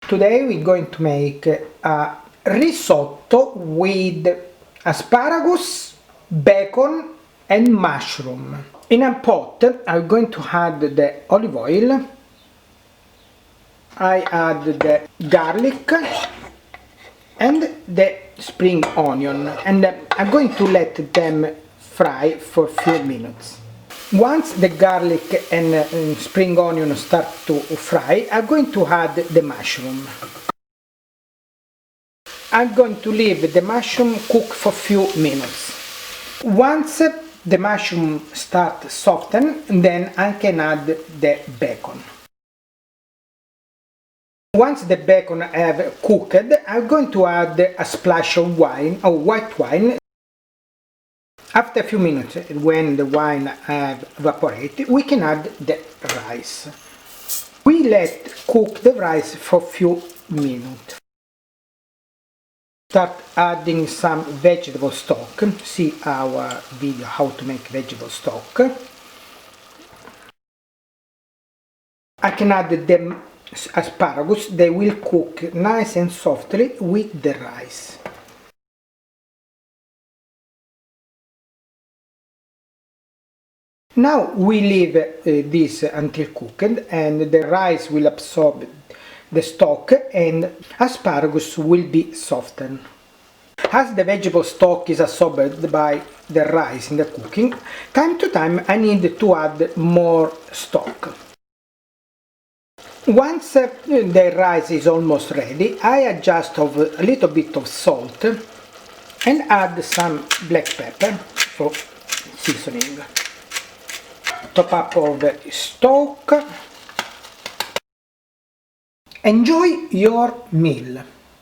Today we're going to make a risotto with asparagus, bacon and mushroom. In a pot I'm going to add the olive oil, I add the garlic and the spring onion, and I'm going to let them fry for a few minutes. Once the garlic and spring onion start to fry, I'm going to add the mushroom. I'm going to leave the mushroom cook for a few minutes. Once the mushroom starts soften, then I can add the bacon. Once the bacon have cooked, I'm going to add a splash of wine or white wine. After a few minutes, when the wine have evaporated, we can add the rice. We let cook the rice for a few minutes. Start adding some vegetable stock. See our video how to make vegetable stock. I can add the asparagus. They will cook nice and softly with the rice. Now we leave this until cooked, and the rice will absorb the stock and asparagus will be softened. As the vegetable stock is absorbed by the rice in the cooking, time to time I need to add more stock. Once the rice is almost ready, I adjust a little bit of salt and add some black pepper for seasoning. Top up of the stock. Enjoy your meal.